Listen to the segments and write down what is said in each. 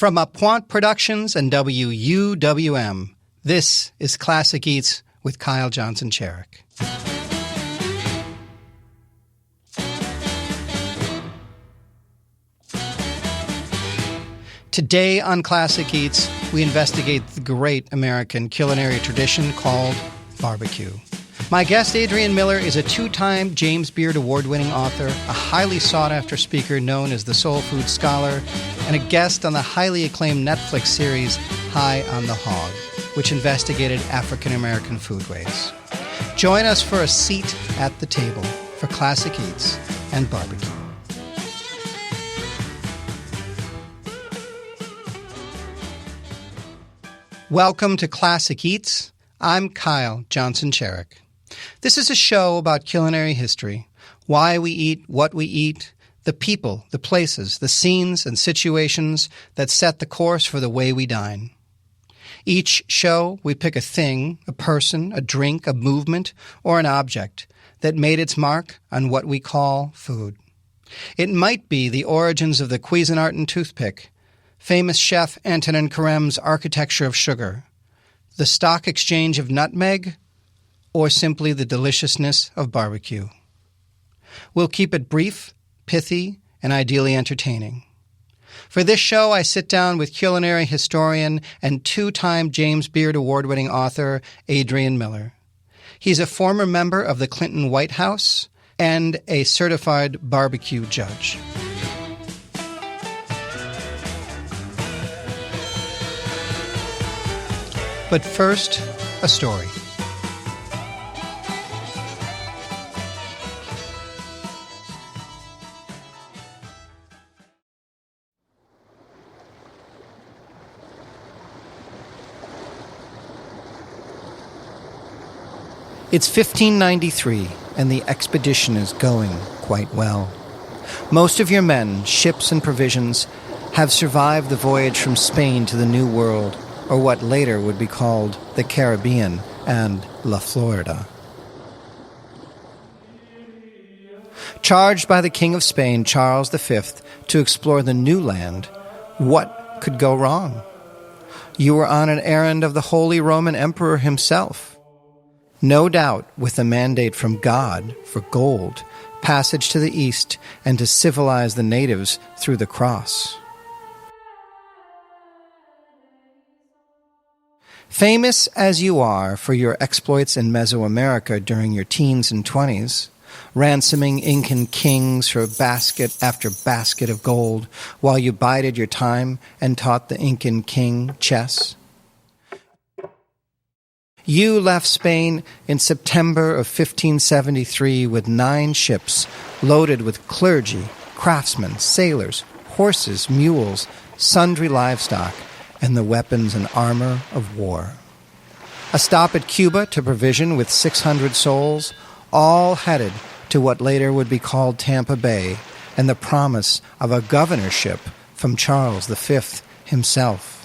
From Appoint Productions and WUWM, this is Classic Eats with Kyle Johnson Cherek. Today on Classic Eats, we investigate the great American culinary tradition called barbecue. My guest, Adrian Miller, is a two-time James Beard Award-winning author, a highly sought-after speaker known as the Soul Food Scholar, and a guest on the highly acclaimed Netflix series High on the Hog, which investigated African-American foodways. Join us for a seat at the table for Classic Eats and barbecue. Welcome to Classic Eats. I'm Kyle Johnson Cherek. This is a show about culinary history, why we eat what we eat, the people, the places, the scenes and situations that set the course for the way we dine. Each show, we pick a thing, a person, a drink, a movement, or an object that made its mark on what we call food. It might be the origins of the Cuisinart and toothpick, famous chef Antonin Carême's architecture of sugar, the stock exchange of nutmeg, or simply the deliciousness of barbecue. We'll keep it brief, pithy, and ideally entertaining. For this show, I sit down with culinary historian and two-time James Beard Award-winning author Adrian Miller. He's a former member of the Clinton White House and a certified barbecue judge. But first, a story. It's 1593, and the expedition is going quite well. Most of your men, ships and provisions, have survived the voyage from Spain to the New World, or what later would be called the Caribbean and La Florida. Charged by the King of Spain, Charles V, to explore the new land, what could go wrong? You were on an errand of the Holy Roman Emperor himself. No doubt with a mandate from God for gold, passage to the east, and to civilize the natives through the cross. Famous as you are for your exploits in Mesoamerica during your teens and 20s, ransoming Incan kings for basket after basket of gold while you bided your time and taught the Incan king chess, you left Spain in September of 1573 with 9 ships loaded with clergy, craftsmen, sailors, horses, mules, sundry livestock, and the weapons and armor of war. A stop at Cuba to provision with 600 souls, all headed to what later would be called Tampa Bay, and the promise of a governorship from Charles V himself.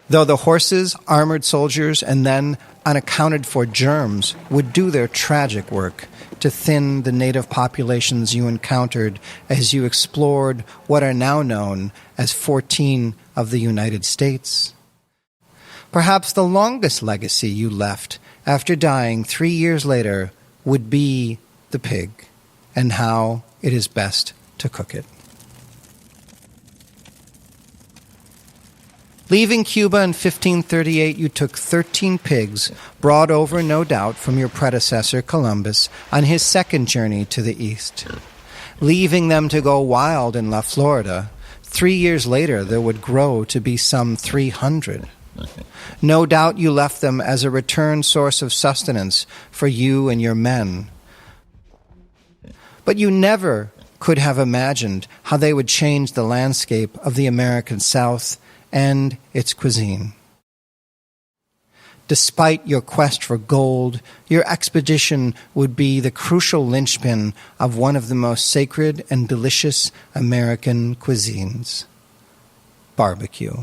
Though the horses, armored soldiers, and then unaccounted-for germs would do their tragic work to thin the native populations you encountered as you explored what are now known as 14 of the United States. Perhaps the longest legacy you left after dying 3 years later would be the pig and how it is best to cook it. Leaving Cuba in 1538, you took 13 pigs, brought over, no doubt, from your predecessor Columbus on his second journey to the east. Leaving them to go wild in La Florida, 3 years later there would grow to be some 300. No doubt you left them as a return source of sustenance for you and your men. But you never could have imagined how they would change the landscape of the American South and its cuisine. Despite your quest for gold, your expedition would be the crucial linchpin of one of the most sacred and delicious American cuisines: barbecue.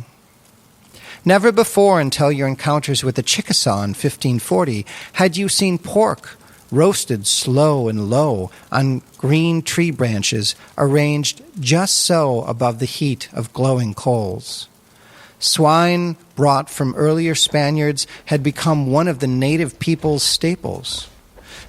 Never before until your encounters with the Chickasaw in 1540 had you seen pork, roasted slow and low on green tree branches arranged just so above the heat of glowing coals. Swine brought from earlier Spaniards had become one of the native people's staples,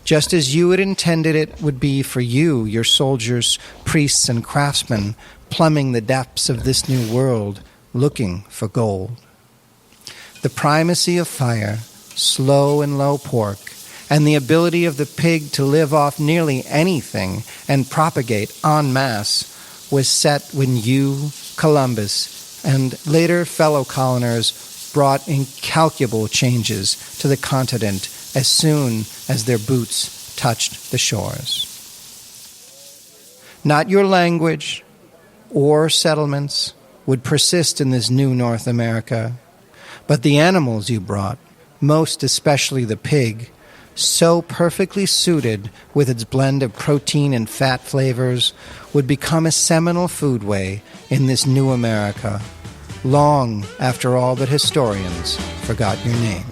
just as you had intended it would be for you, your soldiers, priests, and craftsmen, plumbing the depths of this new world, looking for gold. The primacy of fire, slow and low pork, and the ability of the pig to live off nearly anything and propagate en masse was set when you, Columbus, and later fellow coloners brought incalculable changes to the continent as soon as their boots touched the shores. Not your language or settlements would persist in this new North America, but the animals you brought, most especially the pig, so perfectly suited with its blend of protein and fat flavors, would become a seminal foodway in this new America, long after all but historians forgot your name.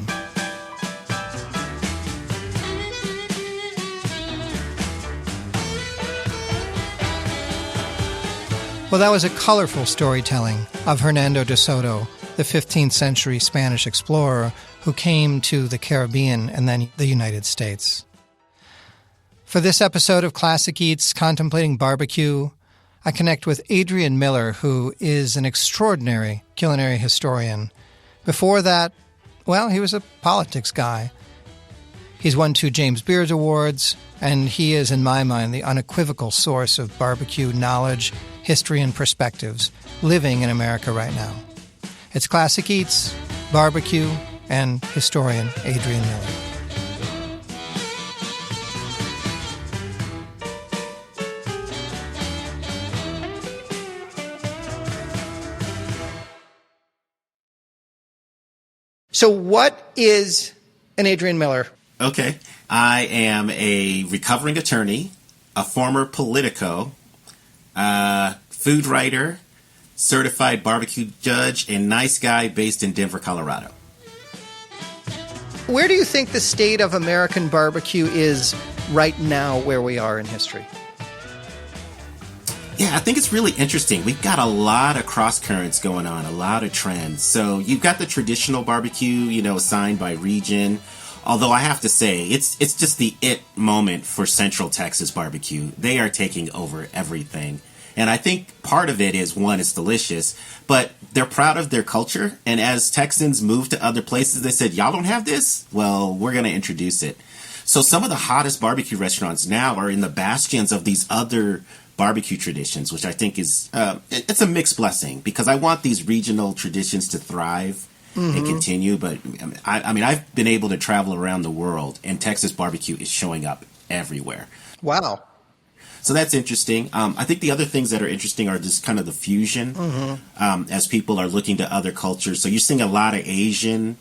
Well, that was a colorful storytelling of Hernando de Soto, the 15th century Spanish explorer who came to the Caribbean and then the United States. For this episode of Classic Eats, Contemplating Barbecue, I connect with Adrian Miller, who is an extraordinary culinary historian. Before that, well, he was a politics guy. He's won 2 James Beard Awards, and he is, in my mind, the unequivocal source of barbecue knowledge, history, and perspectives living in America right now. It's Classic Eats, Barbecue, and historian Adrian Miller. So what is an Adrian Miller? Okay. I am a recovering attorney, a former Politico, food writer, certified barbecue judge, and nice guy based in Denver, Colorado. Where do you think the state of American barbecue is right now where we are in history? Yeah, I think it's really interesting. We've got a lot of cross currents going on, a lot of trends. So you've got the traditional barbecue, assigned by region. Although I have to say, it's just the it moment for Central Texas barbecue. They are taking over everything. And I think part of it is, one, it's delicious, but they're proud of their culture. And as Texans move to other places, they said, y'all don't have this? Well, we're going to introduce it. So some of the hottest barbecue restaurants now are in the bastions of these other barbecue traditions, which I think is, it's a mixed blessing, because I want these regional traditions to thrive and continue. But I've been able to travel around the world, and Texas barbecue is showing up everywhere. Wow. So that's interesting. I think the other things that are interesting are just kind of the fusion as people are looking to other cultures. So you're seeing a lot of Asian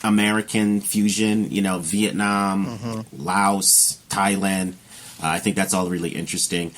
American fusion, Vietnam, Laos, Thailand. I think that's all really interesting.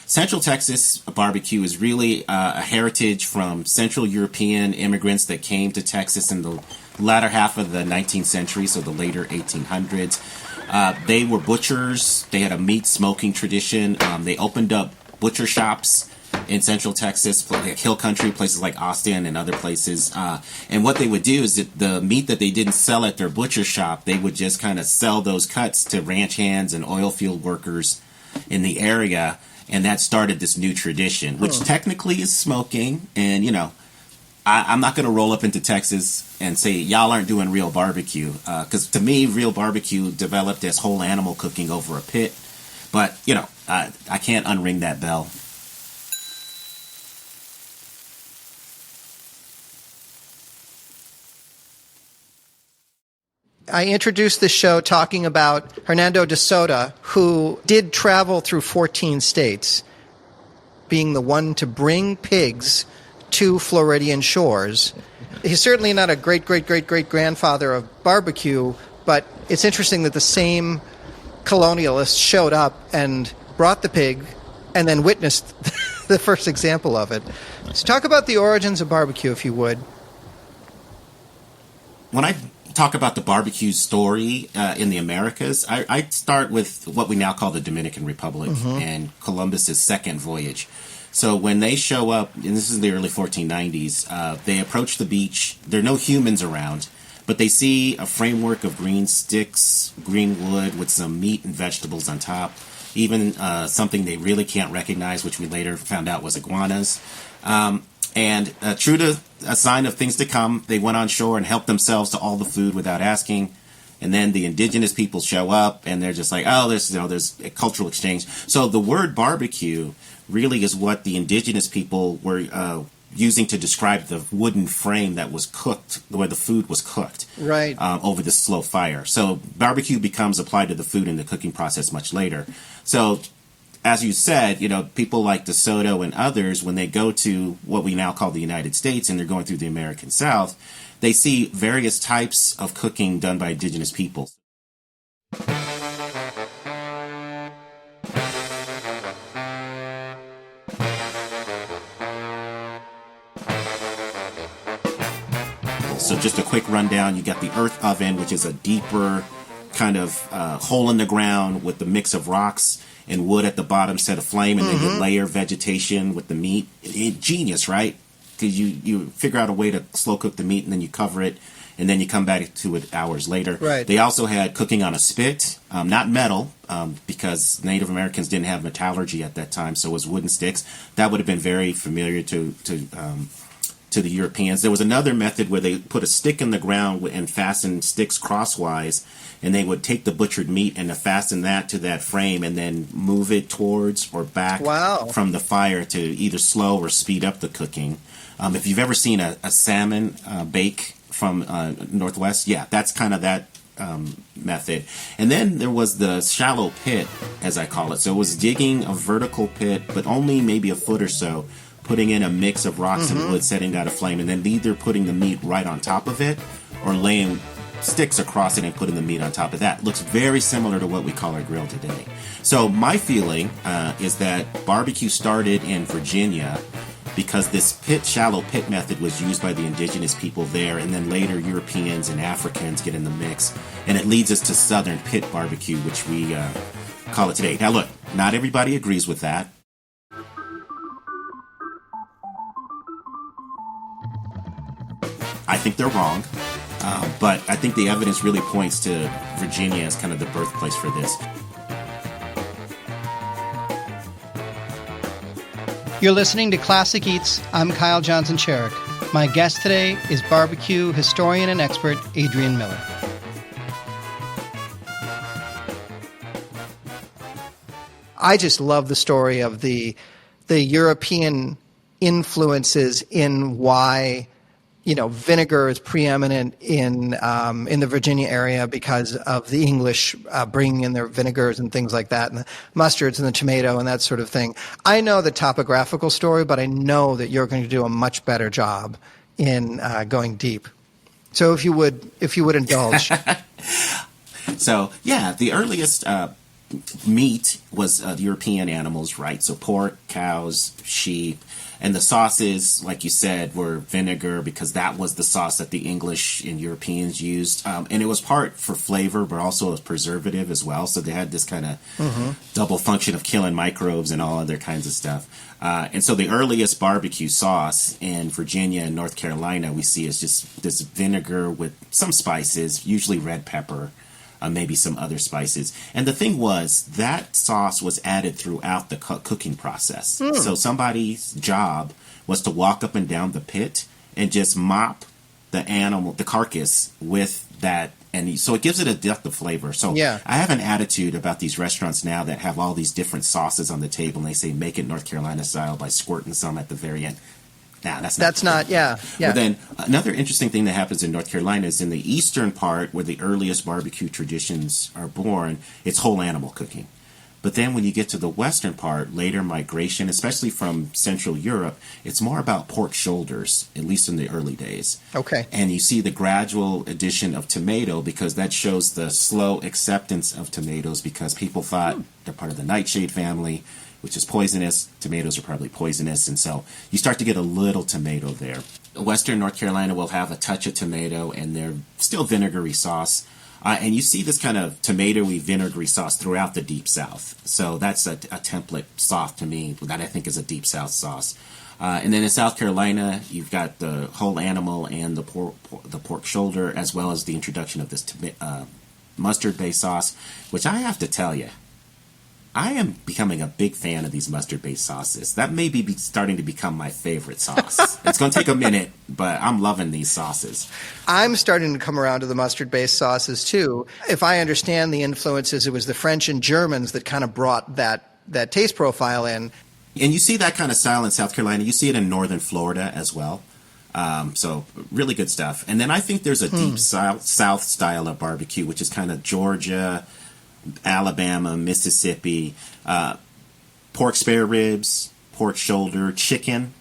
Central Texas barbecue is really a heritage from Central European immigrants that came to Texas in the latter half of the 19th century, so the later 1800s. They were butchers. They had a meat smoking tradition. They opened up butcher shops in Central Texas, like Hill Country, places like Austin and other places. And what they would do is that the meat that they didn't sell at their butcher shop, they would just kind of sell those cuts to ranch hands and oil field workers in the area. And that started this new tradition, which technically is smoking. And, I'm not going to roll up into Texas and say, y'all aren't doing real barbecue. Because to me, real barbecue developed as whole animal cooking over a pit. But, I can't unring that bell. I introduced this show talking about Hernando de Soto, who did travel through 14 states, being the one to bring pigs to Floridian shores. He's certainly not a great-great-great-great-grandfather of barbecue, but it's interesting that the same colonialists showed up and brought the pig and then witnessed the first example of it. So talk about the origins of barbecue, if you would. When I talk about the barbecue story in the Americas, I start with what we now call the Dominican Republic and Columbus's second voyage. So when they show up, and this is the early 1490s, they approach the beach. There are no humans around, but they see a framework of green sticks, green wood with some meat and vegetables on top, even something they really can't recognize, which we later found out was iguanas. And true to a sign of things to come, they went on shore and helped themselves to all the food without asking. And then the indigenous people show up, and they're just like, oh, there's a cultural exchange. So the word barbecue really is what the indigenous people were using to describe the wooden frame that was cooked, where the food was cooked, right, over the slow fire. So barbecue becomes applied to the food in the cooking process much later. So as you said, people like DeSoto and others, when they go to what we now call the United States and they're going through the American South, they see various types of cooking done by indigenous people. So just a quick rundown, you got the earth oven, which is a deeper kind of hole in the ground with the mix of rocks and wood at the bottom set aflame, and then you layer vegetation with the meat. Genius, right? Because you figure out a way to slow cook the meat, and then you cover it, and then you come back to it hours later. Right. They also had cooking on a spit, not metal, because Native Americans didn't have metallurgy at that time, so it was wooden sticks. That would have been very familiar to the Europeans. There was another method where they put a stick in the ground and fasten sticks crosswise, and they would take the butchered meat and fasten that to that frame and then move it towards or back from the fire to either slow or speed up the cooking. If you've ever seen a salmon bake from Northwest, that's kind of that method. And then there was the shallow pit, as I call it. So it was digging a vertical pit, but only maybe a foot or so, putting in a mix of rocks and wood, setting that aflame, and then either putting the meat right on top of it or laying sticks across it and putting the meat on top of that. Looks very similar to what we call our grill today. So my feeling is that barbecue started in Virginia because this shallow pit method was used by the indigenous people there, and then later Europeans and Africans get in the mix, and it leads us to southern pit barbecue, which we call it today. Now look, not everybody agrees with that. I think they're wrong, but I think the evidence really points to Virginia as kind of the birthplace for this. You're listening to Classic Eats. I'm Kyle Johnson Cherek. My guest today is barbecue historian and expert Adrian Miller. I just love the story of the European influences in why vinegar is preeminent in the Virginia area because of the English bringing in their vinegars and things like that, and the mustards and the tomato and that sort of thing. I know the topographical story, but I know that you're going to do a much better job in going deep. So if you would indulge. So the earliest meat was European animals, right? So pork, cows, sheep. And the sauces, like you said, were vinegar because that was the sauce that the English and Europeans used. And it was part for flavor, but also as preservative as well. So they had this kind of double function of killing microbes and all other kinds of stuff. And so the earliest barbecue sauce in Virginia and North Carolina we see is just this vinegar with some spices, usually red pepper, maybe some other spices. And the thing was, that sauce was added throughout the cooking process. So somebody's job was to walk up and down the pit and just mop the carcass with that. And so it gives it a depth of flavor. So I have an attitude about these restaurants now that have all these different sauces on the table, and they say, make it North Carolina style by squirting some at the very end. Nah, that's not. But then another interesting thing that happens in North Carolina is in the eastern part, where the earliest barbecue traditions are born, it's whole animal cooking. But then when you get to the western part, later migration, especially from Central Europe, it's more about pork shoulders, at least in the early days. Okay. And you see the gradual addition of tomato because that shows the slow acceptance of tomatoes because people thought they're part of the nightshade family. which is poisonous. Tomatoes are probably poisonous, and so you start to get a little tomato there. Western North Carolina will have a touch of tomato, and they're still vinegary sauce. And you see this kind of tomatoey vinegary sauce throughout the Deep South. So that's a template sauce to me that I think is a Deep South sauce. And then in South Carolina, you've got the whole animal and the pork shoulder, as well as the introduction of this mustard-based sauce, which I have to tell you, I am becoming a big fan of these mustard-based sauces. That may be starting to become my favorite sauce. It's going to take a minute, but I'm loving these sauces. I'm starting to come around to the mustard-based sauces, too. If I understand the influences, it was the French and Germans that kind of brought that taste profile in. And you see that kind of style in South Carolina. You see it in northern Florida as well. So really good stuff. And then I think there's a deep South style of barbecue, which is kind of Georgia, Alabama, Mississippi, pork spare ribs, pork shoulder, chicken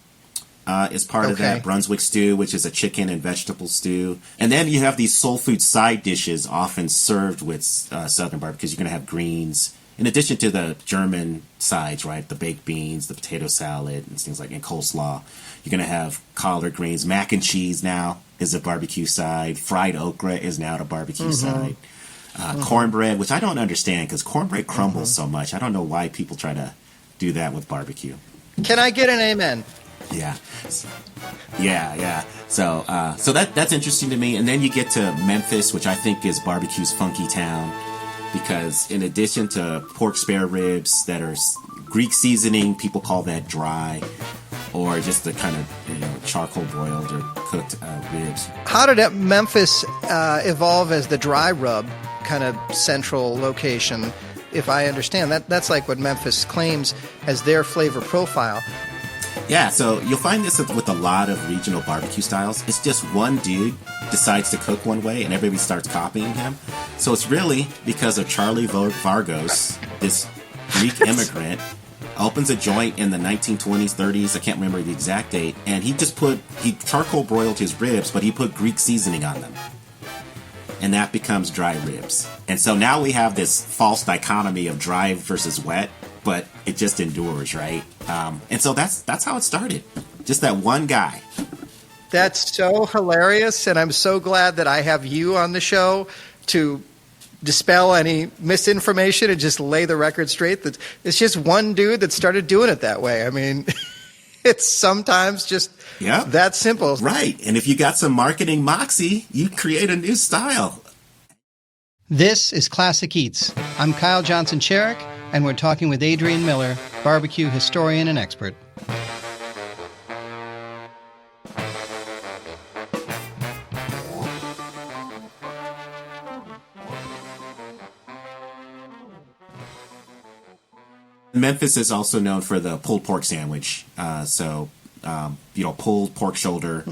is part of that. Brunswick stew, which is a chicken and vegetable stew. And then you have these soul food side dishes often served with Southern barbecues. You're going to have greens, in addition to the German sides, right? The baked beans, the potato salad, and things like and coleslaw. You're going to have collard greens. Mac and cheese now is a barbecue side. Fried okra is now the barbecue side. Cornbread, which I don't understand because cornbread crumbles so much. I don't know why people try to do that with barbecue. Can I get an amen? Yeah. So that's interesting to me. And then you get to Memphis, which I think is barbecue's funky town, because in addition to pork spare ribs that are Greek seasoning, people call that dry, or just the kind of charcoal broiled or cooked ribs. How did Memphis evolve as the dry rub kind of central location? If I understand that's like what Memphis claims as their flavor profile. Yeah, so you'll find this with a lot of regional barbecue styles. It's just one dude decides to cook one way and everybody starts copying him. So it's really because of Charlie Vargos, this Greek immigrant, opens a joint in the 1920s, 30s, I can't remember the exact date, and he charcoal broiled his ribs, but he put Greek seasoning on them. And that becomes dry ribs. And so now we have this false dichotomy of dry versus wet, but it just endures, right? And so that's how it started. Just that one guy. That's so hilarious, and I'm so glad that I have you on the show to dispel any misinformation and just lay the record straight. That it's just one dude that started doing it that way. I mean, it's sometimes just that simple. Right. And if you got some marketing moxie, you create a new style. This is Classic Eats. I'm Kyle Johnson Cherek, and we're talking with Adrian Miller, barbecue historian and expert. Memphis is also known for the pulled pork sandwich. Pulled pork shoulder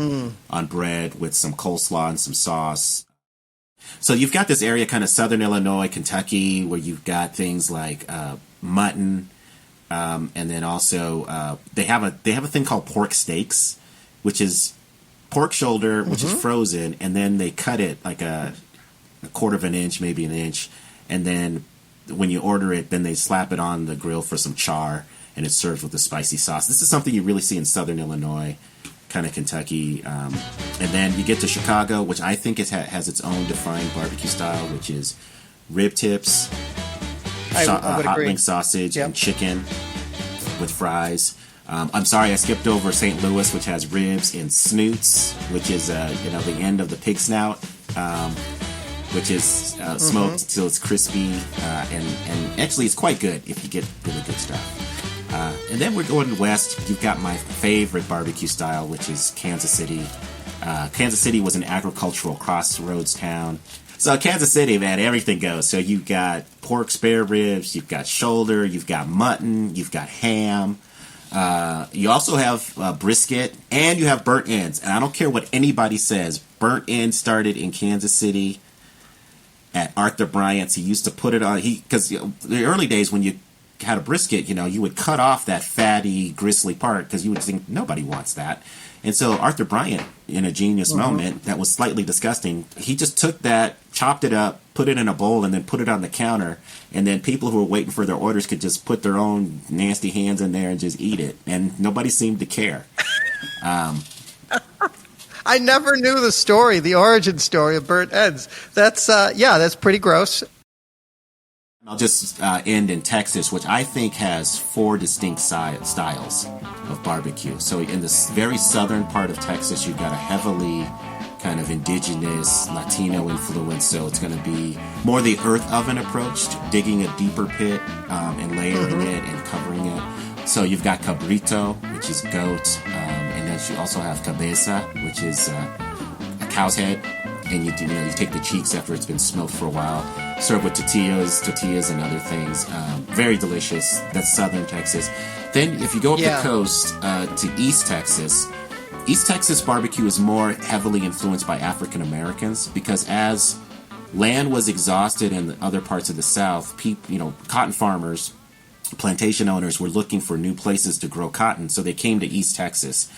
on bread with some coleslaw and some sauce. So you've got this area, kind of southern Illinois, Kentucky, where you've got things like mutton, and then also they have a thing called pork steaks, which is pork shoulder, which is frozen, and then they cut it like a quarter of an inch, maybe an inch, and then when you order it, then they slap it on the grill for some char, and it's served with a spicy sauce. This is something you really see in southern Illinois, kind of Kentucky. And then you get to Chicago, which I think has its own defined barbecue style, which is rib tips, hot wing sausage, and chicken with fries. I'm sorry, I skipped over St. Louis, which has ribs and snoots, which is the end of the pig snout. Which is smoked till it's crispy, and actually it's quite good if you get really good stuff. And then we're going west. You've got my favorite barbecue style, which is Kansas City. Kansas City was an agricultural crossroads town. So Kansas City, man, everything goes. So you've got pork spare ribs, you've got shoulder, you've got mutton, you've got ham. You also have brisket, and you have burnt ends. And I don't care what anybody says, burnt ends started in Kansas City at Arkta Bryant's. He used to put it on, because the early days when you had a brisket, you would cut off that fatty, gristly part because you would think nobody wants that. And so Arthur Bryant, in a genius moment that was slightly disgusting, he just took that, chopped it up, put it in a bowl, and then put it on the counter. And then people who were waiting for their orders could just put their own nasty hands in there and just eat it. And nobody seemed to care. I never knew the origin story of burnt ends. That's pretty gross. I'll just end in Texas, which I think has 4 distinct styles of barbecue. So in the very southern part of Texas, you've got a heavily kind of indigenous Latino influence. So it's going to be more the earth oven approach, digging a deeper pit and layering it and covering it. So you've got cabrito, which is goat, and then you also have cabeza, which is a cow's head. And you take the cheeks after it's been smoked for a while. Served with tortillas and other things. Very delicious. That's southern Texas. Then if you go up the coast to East Texas barbecue is more heavily influenced by African Americans because as land was exhausted in the other parts of the South, cotton farmers, plantation owners were looking for new places to grow cotton, so they came to East Texas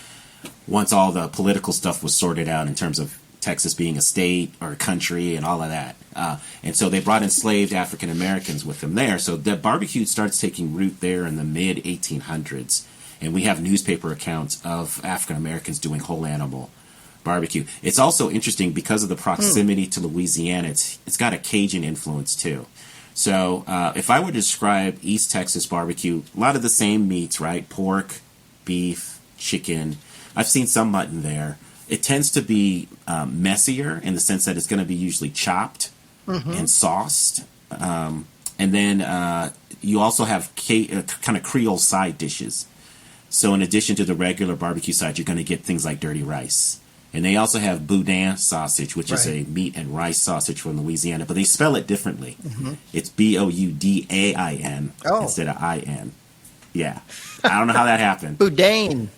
once all the political stuff was sorted out in terms of Texas being a state or a country and all of that. And so they brought enslaved African Americans with them there. So the barbecue starts taking root there in the mid-1800s. And we have newspaper accounts of African Americans doing whole animal barbecue. It's also interesting because of the proximity to Louisiana. It's got a Cajun influence too. So if I were to describe East Texas barbecue, a lot of the same meats, right? Pork, beef, chicken. I've seen some mutton there. It tends to be messier in the sense that it's going to be usually chopped and sauced. And then you also have kind of Creole side dishes. So in addition to the regular barbecue side, you're going to get things like dirty rice. And they also have boudin sausage, which is a meat and rice sausage from Louisiana, but they spell it differently. It's Boudain instead of IN. Yeah. I don't know how that happened. Boudin.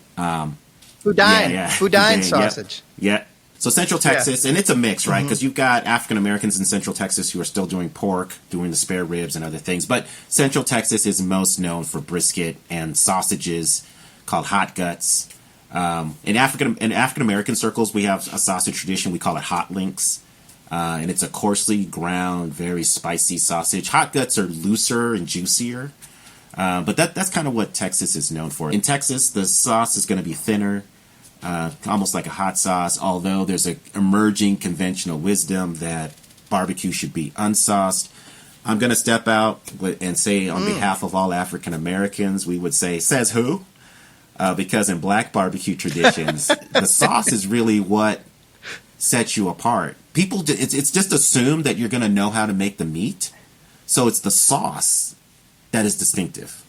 Boudin sausage. Yeah. So Central Texas, and it's a mix, right? Because you've got African Americans in Central Texas who are still doing pork, doing the spare ribs and other things. But Central Texas is most known for brisket and sausages called hot guts. In African American circles, we have a sausage tradition. We call it hot links. And it's a coarsely ground, very spicy sausage. Hot guts are looser and juicier. But that's kind of what Texas is known for. In Texas, the sauce is going to be thinner, almost like a hot sauce, although there's an emerging conventional wisdom that barbecue should be unsauced. I'm going to step out and say on behalf of all African Americans, we would say, says who? Because in black barbecue traditions, the sauce is really what sets you apart. People, it's just assumed that you're going to know how to make the meat. So it's the sauce that is distinctive.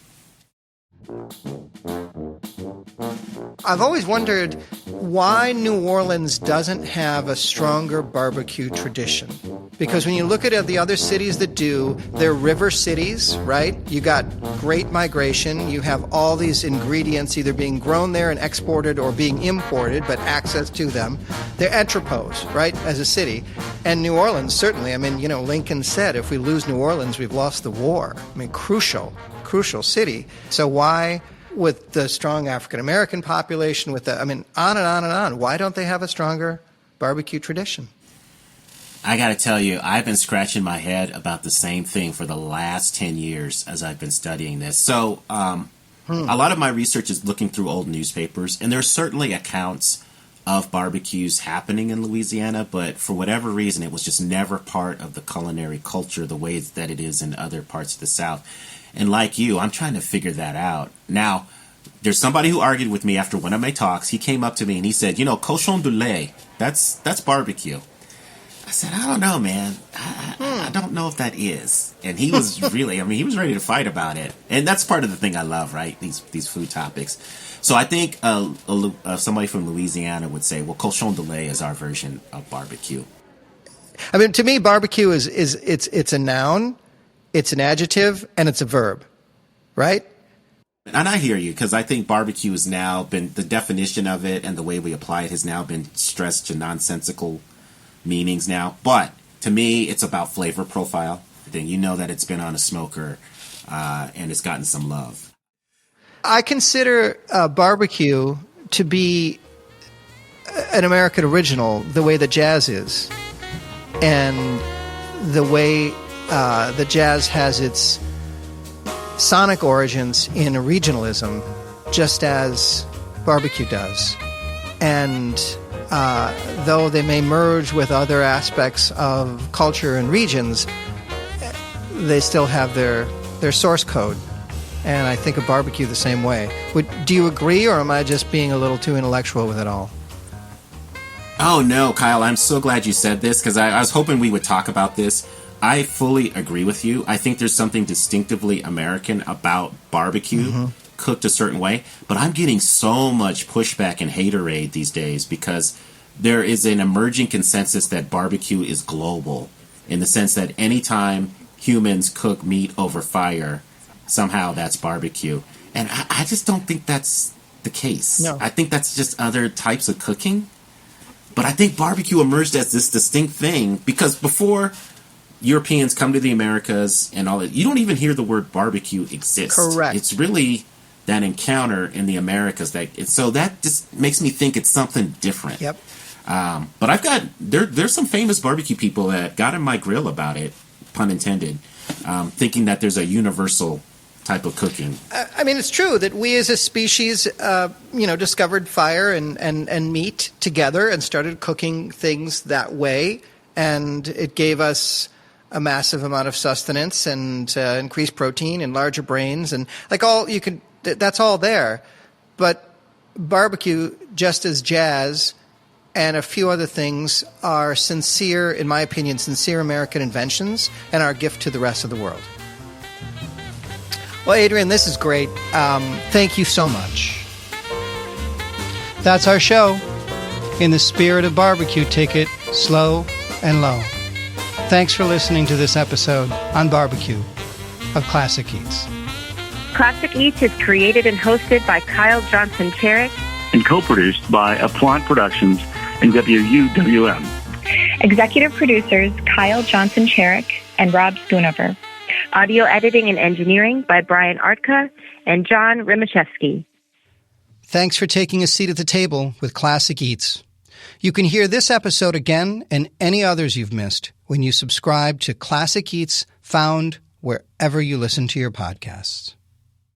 I've always wondered why New Orleans doesn't have a stronger barbecue tradition. Because when you look at the other cities that do, they're river cities, right? You got great migration. You have all these ingredients either being grown there and exported or being imported, but access to them. They're entrepôts, right, as a city. And New Orleans, certainly. I mean, Lincoln said, if we lose New Orleans, we've lost the war. I mean, crucial city. So why, with the strong African-American population, on and on and on, why don't they have a stronger barbecue tradition? I got to tell you, I've been scratching my head about the same thing for the last 10 years as I've been studying this. So a lot of my research is looking through old newspapers, and there's certainly accounts of barbecues happening in Louisiana, but for whatever reason, it was just never part of the culinary culture the way that it is in other parts of the South. And like you, I'm trying to figure that out. Now, there's somebody who argued with me after one of my talks. He came up to me and he said, cochon de lait, that's barbecue. I said, I don't know, man. I don't know if that is. And he was really, he was ready to fight about it. And that's part of the thing I love, right? These food topics. So I think somebody from Louisiana would say, well, cochon de lait is our version of barbecue. I mean, to me, barbecue is it's a noun, it's an adjective, and it's a verb, right? And I hear you, because I think barbecue has now been, the definition of it and the way we apply it has now been stressed to nonsensical meanings now. But to me, it's about flavor profile. Then you know that it's been on a smoker and it's gotten some love. I consider barbecue to be an American original the way that jazz is, and the way that jazz has its sonic origins in regionalism, just as barbecue does. And though they may merge with other aspects of culture and regions, they still have their source code. And I think of barbecue the same way. Do you agree, or am I just being a little too intellectual with it all? Oh, no, Kyle, I'm so glad you said this, because I was hoping we would talk about this. I fully agree with you. I think there's something distinctively American about barbecue, cooked a certain way. But I'm getting so much pushback and haterade these days because there is an emerging consensus that barbecue is global, in the sense that anytime humans cook meat over fire, somehow that's barbecue. And I just don't think that's the case. No. I think that's just other types of cooking. But I think barbecue emerged as this distinct thing because before Europeans come to the Americas and all that, you don't even hear the word barbecue exist. Correct. It's really that encounter in the Americas so that just makes me think it's something different. Yep. But I've got there's some famous barbecue people that got in my grill about it, pun intended, thinking that there's a universal type of cooking. I mean, it's true that we as a species, discovered fire and meat together and started cooking things that way, and it gave us a massive amount of sustenance and increased protein and larger brains and that's all there. But barbecue, just as jazz and a few other things, are sincere, in my opinion, sincere American inventions and our gift to the rest of the world. Well, Adrian, this is great. Thank you so much. That's our show. In the spirit of barbecue, take it slow and low. Thanks for listening to this episode on barbecue of Classic Eats. Classic Eats is created and hosted by Kyle Johnson Cherek and co-produced by Applied Productions and WUWM. Executive producers Kyle Johnson Cherek and Rob Schoonover. Audio editing and engineering by Brian Arkta and John Rymaszewski. Thanks for taking a seat at the table with Classic Eats. You can hear this episode again and any others you've missed when you subscribe to Classic Eats, found wherever you listen to your podcasts.